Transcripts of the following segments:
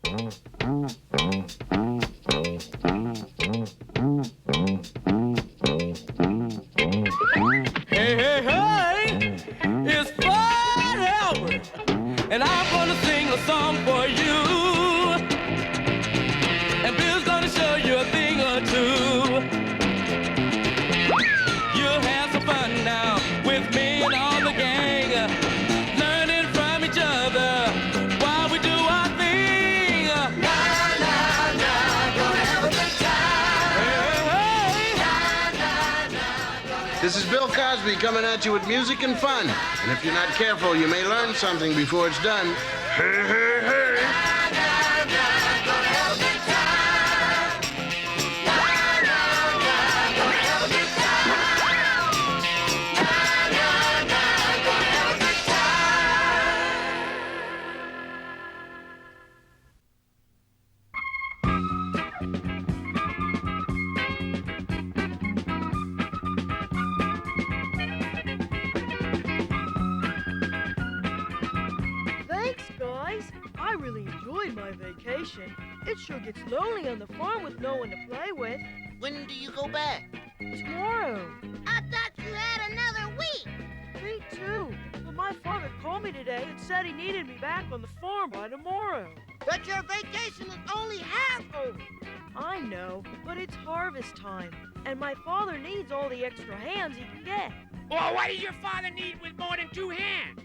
Hey, hey, hey, it's Fred Albert, and I'm gonna sing a song for you. And Bill's gonna show you a thing or two. You'll have some fun now with me and all the gang, learning from each other while we do our thing. Na, na, na, gonna have a good time. Hey, hey. This is Bill Cosby coming at you with music and fun. And if you're not careful, you may learn something before it's done. Hey, hey, hey. Thanks, guys. I really enjoyed my vacation. It sure gets lonely on the farm with no one to play with. When do you go back? Tomorrow. I thought you had another week. Me too. But my father called me today and said he needed me back on the farm by tomorrow. But your vacation is only half over. I know, but it's harvest time, and my father needs all the extra hands he can get. Well, what does your father need with more than 2 hands?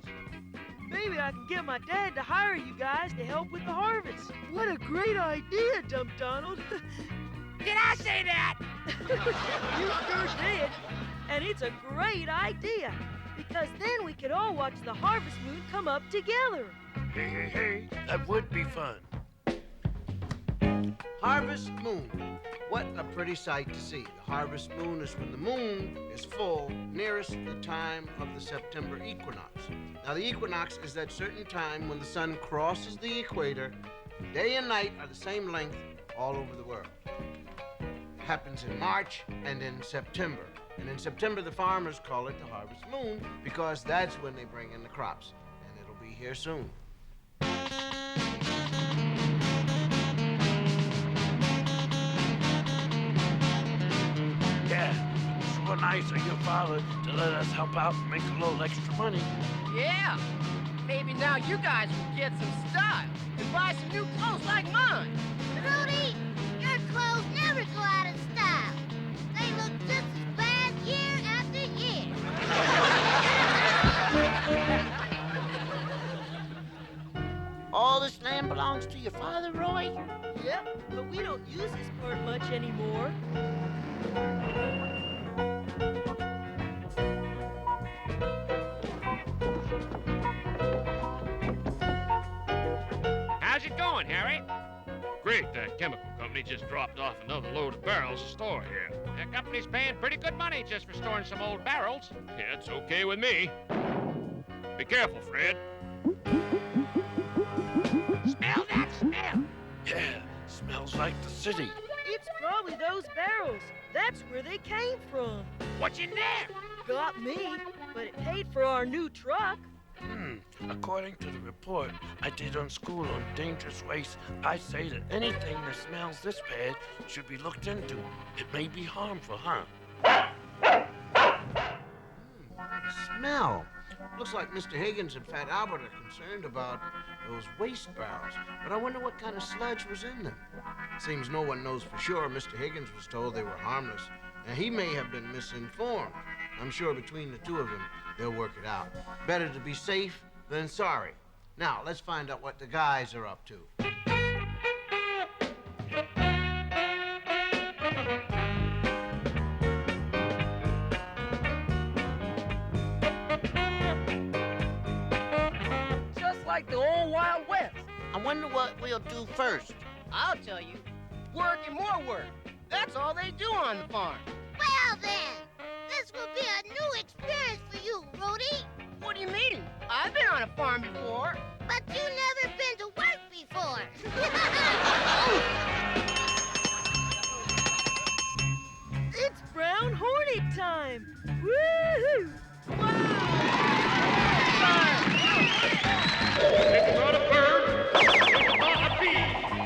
Maybe I can get my dad to hire you guys to help with the harvest. What a great idea, Dump Donald. Did I say that? You sure did. And it's a great idea, because then we could all watch the harvest moon come up together. Hey, hey, hey, that would be fun. Harvest moon. What a pretty sight to see. The harvest moon is when the moon is full nearest the time of the September equinox. Now, the equinox is that certain time when the sun crosses the equator. Day and night are the same length all over the world. It happens in March and in September. And in September, the farmers call it the harvest moon because that's when they bring in the crops. And it'll be here soon. Yeah, sure nice of your father to let us help out and make a little extra money. Yeah. Maybe now you guys will get some style and buy some new clothes like mine. Rudy, your clothes never go out of style. They look just as bad year after year. All this land belongs to your father, Roy? Yep, but we don't use this part much anymore. How's it going, Harry? Great, that chemical company just dropped off another load of barrels to store here. That company's paying pretty good money just for storing some old barrels. Yeah, it's okay with me. Be careful, Fred. Smell that smell! Yeah, smells like the city. It's probably those barrels. That's where they came from. What's in there? Got me, but it paid for our new truck. According to the report I did on school on dangerous waste, I say that anything that smells this bad should be looked into. It may be harmful, huh? Smell. Looks like Mr. Higgins and Fat Albert are concerned about those waste barrels. But I wonder what kind of sludge was in them. Seems no one knows for sure. Mr. Higgins was told they were harmless. Now, he may have been misinformed. I'm sure between the two of them, they'll work it out. Better to be safe than sorry. Now, let's find out what the guys are up to. Just like the old Wild West. I wonder what we'll do first. I'll tell you. Work and more work. That's all they do on the farm. Well then, this will be a new experience for you, Rudy. What do you mean? I've been on a farm before. But you never been to work before. It's Brown Hornet time. Woo-hoo! It's not a bird, it's not a bee.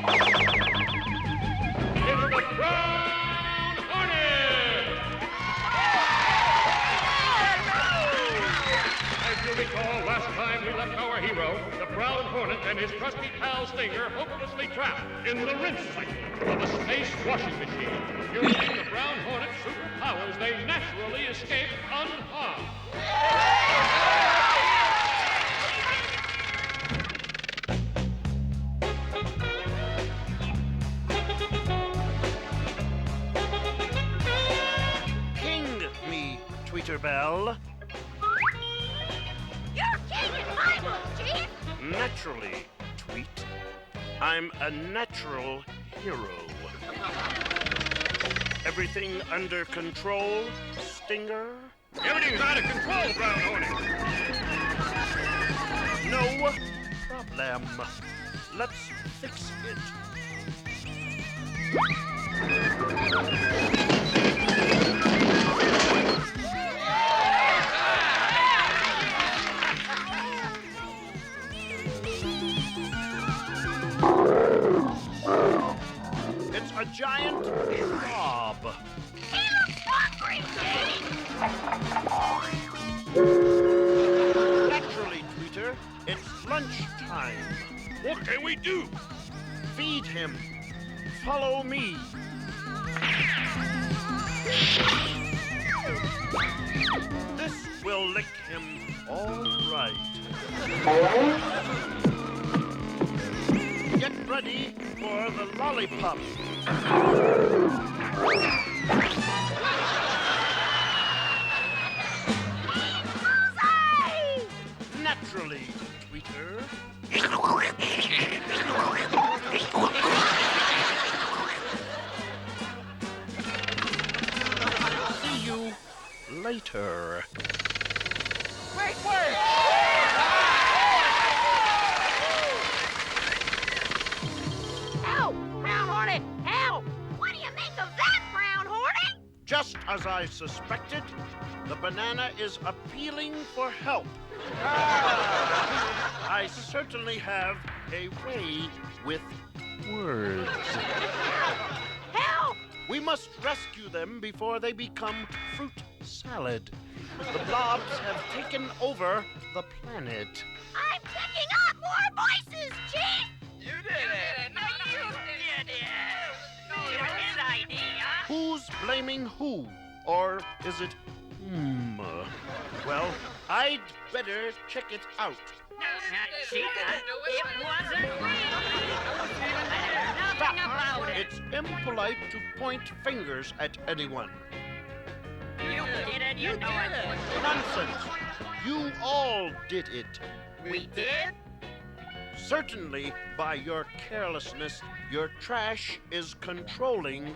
last time we left our hero, the Brown Hornet, and his trusty pal Stinger hopelessly trapped in the rinse cycle of a space washing machine. Using the Brown Hornet's superpowers, they naturally escaped unharmed. King me, Tweeterbell. You're king in my book, Chief. Naturally, Tweet. I'm a natural hero. Everything under control, Stinger? Everything's out of control, Brown Hornet. No problem. Let's fix it. It's a giant blob. He looks hungry, Chief. Naturally, Tweeter, it's lunchtime. What can we do? Feed him. Follow me. This will lick him all right. Get ready for the lollipop. Bullseye! Naturally, Tweeter. See you later. Great work! Help! Brown Hornet, help! What do you make of that, Brown Hornet? Just as I suspected, the banana is appealing for help. I certainly have a way with words. Help! We must rescue them before they become fruit salad. The blobs have taken over the planet. I'm picking up more voices, Chief! You did it! No, you did it! No, it was his idea! Who's blaming who? Or is it Well, I'd better check it out. Chica, it wasn't real! Nothing about it! It's impolite to point fingers at anyone. You did it, you know it! Nonsense. You all did it. We did? Certainly, by your carelessness, your trash is controlling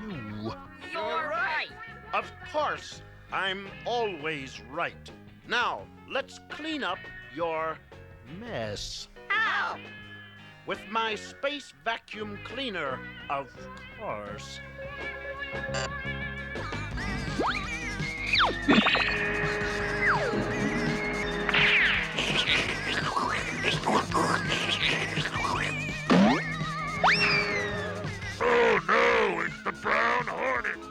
you. You're right! Of course, I'm always right. Now, let's clean up your mess. How? With my space vacuum cleaner, of course. Oh no, it's the Brown Hornet.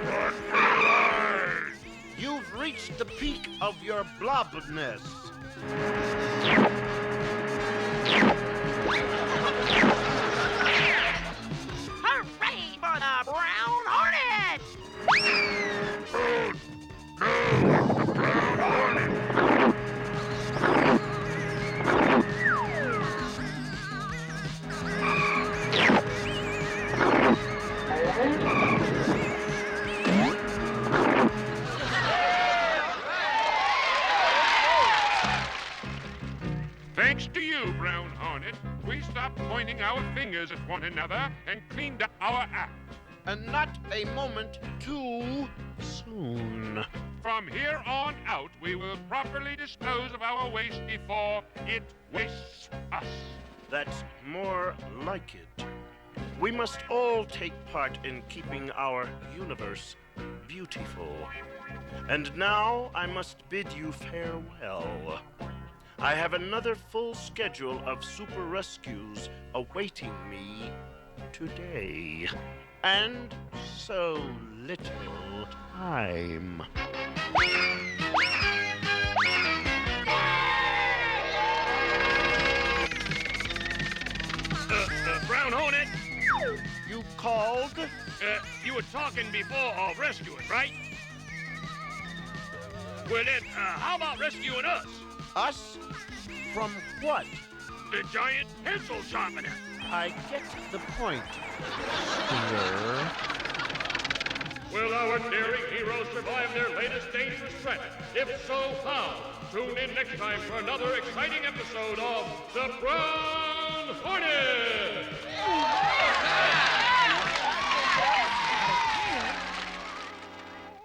Run for your lives. You've reached the peak of your blobness. Hooray for the Brown Hornet! Oh no, it's the Brown Hornet. Thanks to you, Brown Hornet, we stopped pointing our fingers at one another and cleaned up our act. And not a moment too soon. From here on out, we will properly dispose of our waste before it wastes us. That's more like it. We must all take part in keeping our universe beautiful. And now I must bid you farewell. I have another full schedule of super rescues awaiting me today. And so little time. called? You were talking before of rescuing, right? Well then, how about rescuing us? Us? From what? The giant pencil sharpener. I get the point. Will our daring heroes survive their latest dangerous threat? If so, how? Tune in next time for another exciting episode of The Brown Hornet!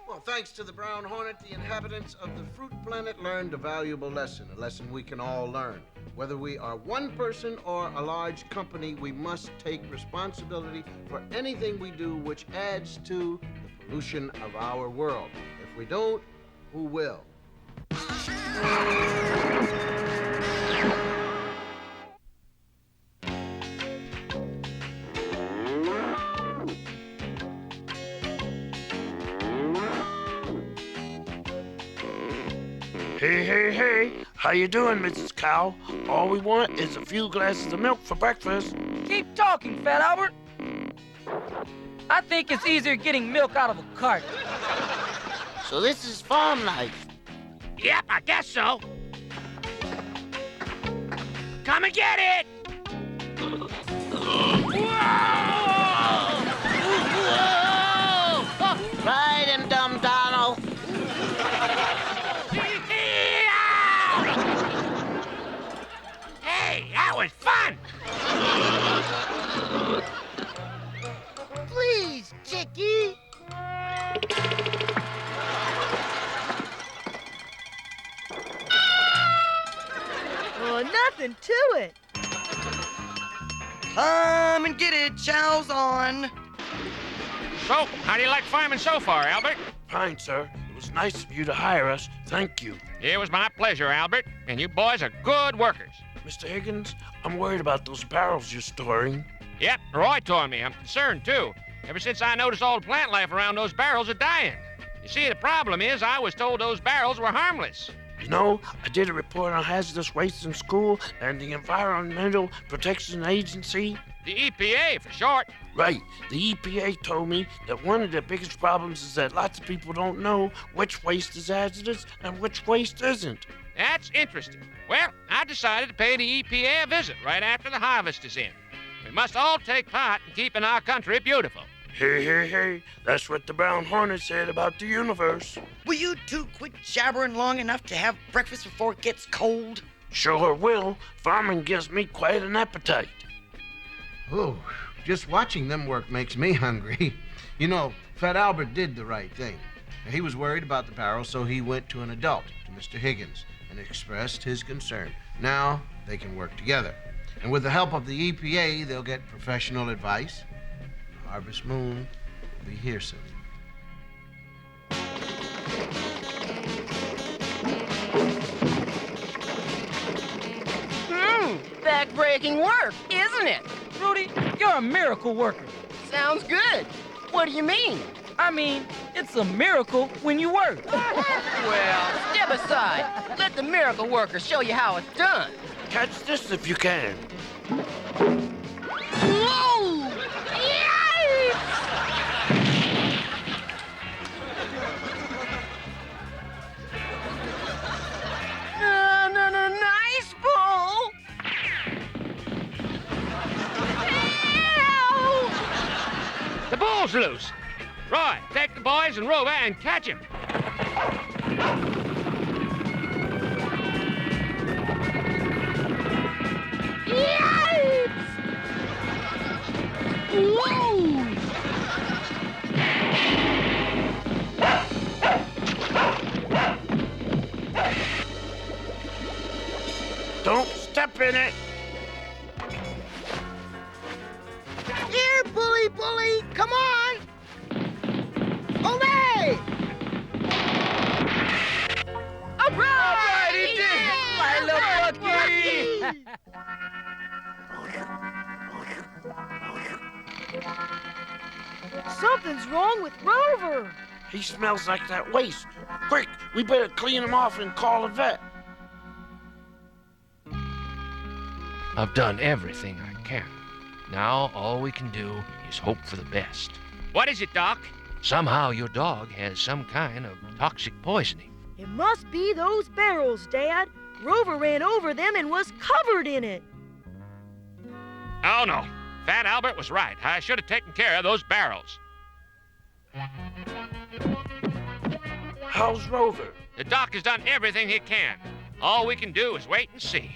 Well, thanks to the Brown Hornet, the inhabitants of the Fruit Planet learned a valuable lesson, a lesson we can all learn. Whether we are one person or a large company, we must take responsibility for anything we do which adds to the pollution of our world. If we don't, who will? Hey, how you doing, Mrs. Cow? All we want is a few glasses of milk for breakfast. Keep talking, Fat Albert. I think it's easier getting milk out of a cart. So this is farm life. Yep, I guess so. Come and get it! Ride him, dumb Donald. Hey, that was fun! Please, Chickie. Oh, nothing to it. Come and get it, chow's on. So, how do you like farming so far, Albert? Fine, sir. It was nice of you to hire us. Thank you. It was my pleasure, Albert. And you boys are good workers. Mr. Higgins, I'm worried about those barrels you're storing. Yep, Roy told me. I'm concerned, too. Ever since I noticed all the plant life around those barrels are dying. You see, the problem is I was told those barrels were harmless. You know, I did a report on hazardous waste in school and the Environmental Protection Agency. The EPA, for short. Right. The EPA told me that one of the biggest problems is that lots of people don't know which waste is hazardous and which waste isn't. That's interesting. Well, I decided to pay the EPA a visit right after the harvest is in. We must all take part in keeping our country beautiful. Hey. That's what the Brown Hornet said about the universe. Will you two quit jabbering long enough to have breakfast before it gets cold? Sure will. Farming gives me quite an appetite. Oh, just watching them work makes me hungry. You know, Fat Albert did the right thing. He was worried about the barrel, so he went to an adult, to Mr. Higgins, and expressed his concern. Now they can work together. And with the help of the EPA, they'll get professional advice. The Harvest Moon will be here soon. Back-breaking work, isn't it? Rudy, you're a miracle worker. Sounds good. What do you mean? I mean, it's a miracle when you work. Well, step aside. Let the miracle worker show you how it's done. Catch this if you can. Whoa! Yikes! No, nice pull! Ow! The bull's loose. Roy, take the boys and Rover and catch him. Yikes! Whoa! Don't step in it. Here, bully, come on! Olay! All right, he did it! My little Bucky! Something's wrong with Rover. He smells like that waste. Quick, we better clean him off and call a vet. I've done everything I can. Now all we can do is hope for the best. What is it, Doc? Somehow your dog has some kind of toxic poisoning. It must be those barrels, Dad. Rover ran over them and was covered in it. Oh, no. Fat Albert was right. I should have taken care of those barrels. How's Rover? The doc has done everything he can. All we can do is wait and see.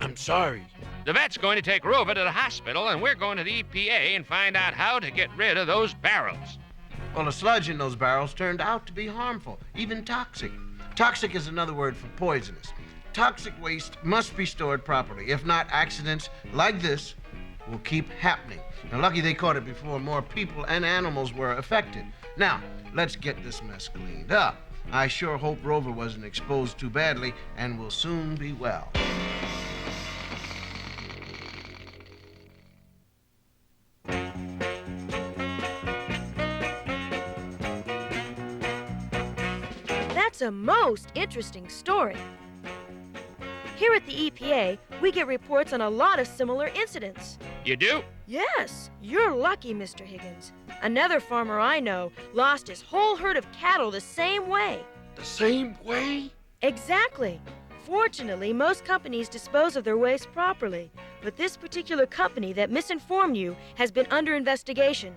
I'm sorry. The vet's going to take Rover to the hospital, and we're going to the EPA and find out how to get rid of those barrels. Well, the sludge in those barrels turned out to be harmful, even toxic. Toxic is another word for poisonous. Toxic waste must be stored properly. If not, accidents like this will keep happening. Now, lucky they caught it before more people and animals were affected. Now, let's get this mess cleaned up. I sure hope Rover wasn't exposed too badly and will soon be well. That's a most interesting story. Here at the EPA, we get reports on a lot of similar incidents. You do? Yes, you're lucky, Mr. Higgins. Another farmer I know lost his whole herd of cattle the same way. The same way? Exactly. Fortunately, most companies dispose of their waste properly, but this particular company that misinformed you has been under investigation.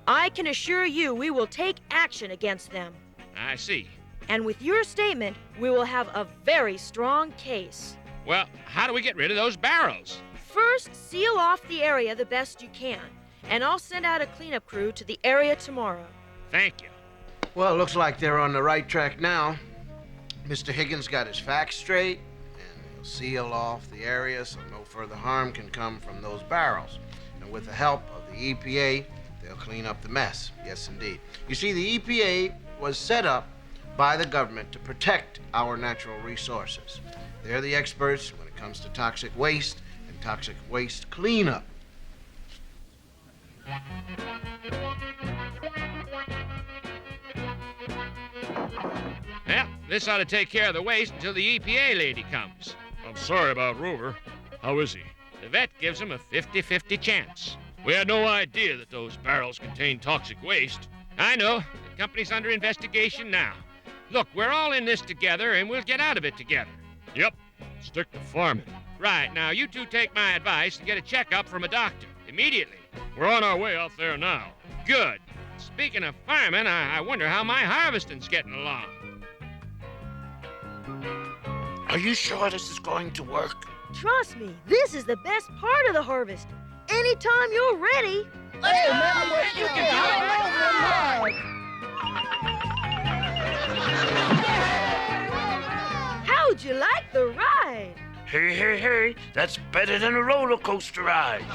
I can assure you we will take action against them. I see. And with your statement, we will have a very strong case. Well, how do we get rid of those barrels? First, seal off the area the best you can, and I'll send out a cleanup crew to the area tomorrow. Thank you. Well, it looks like they're on the right track now. Mr. Higgins got his facts straight, and he'll seal off the area so no further harm can come from those barrels. And with the help of the EPA, they'll clean up the mess. Yes, indeed. You see, the EPA was set up by the government to protect our natural resources. They're the experts when it comes to toxic waste and toxic waste cleanup. Well, this ought to take care of the waste until the EPA lady comes. I'm sorry about Rover. How is he? The vet gives him a 50-50 chance. We had no idea that those barrels contain toxic waste. I know. The company's under investigation now. Look, we're all in this together, and we'll get out of it together. Yep. Stick to farming. Right, now you two take my advice and get a checkup from a doctor. Immediately. We're on our way out there now. Good. Speaking of farming, I wonder how my harvesting's getting along. Are you sure this is going to work? Trust me, this is the best part of the harvest. Anytime you're ready. Let's go! Man, you can do it! How'd you like the ride? Hey, hey, hey, that's better than a roller coaster ride.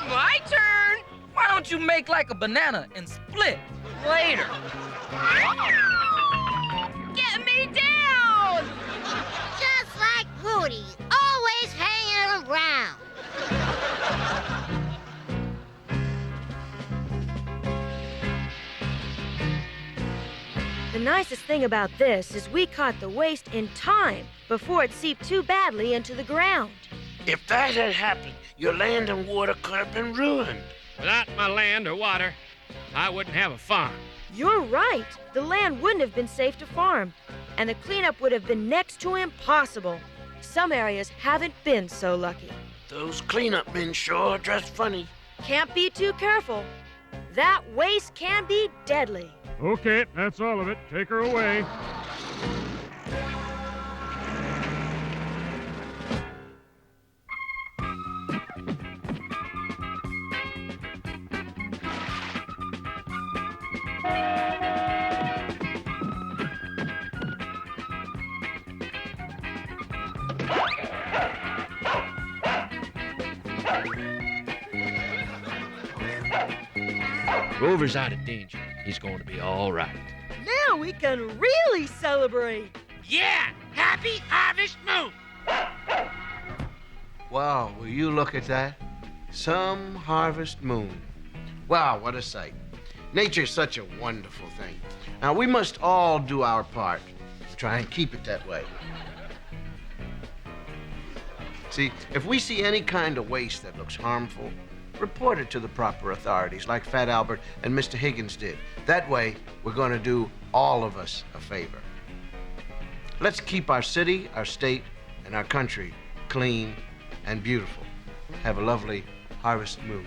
My turn! Why don't you make like a banana and split? Later. Get me down! Just like Rudy, always hanging around. The nicest thing about this is we caught the waste in time before it seeped too badly into the ground. If that had happened, your land and water could have been ruined. Without my land or water, I wouldn't have a farm. You're right. The land wouldn't have been safe to farm, and the cleanup would have been next to impossible. Some areas haven't been so lucky. Those cleanup men sure dress funny. Can't be too careful. That waste can be deadly. Okay, that's all of it. Take her away. Rover's out of danger. He's going to be all right. Now we can really celebrate. Yeah! Happy Harvest Moon! Wow, will you look at that? Some harvest moon. Wow, what a sight. Nature's such a wonderful thing. Now, we must all do our part to try and keep it that way. See, if we see any kind of waste that looks harmful, report it to the proper authorities, like Fat Albert and Mr. Higgins did. That way, we're going to do all of us a favor. Let's keep our city, our state, and our country clean and beautiful. Have a lovely harvest moon.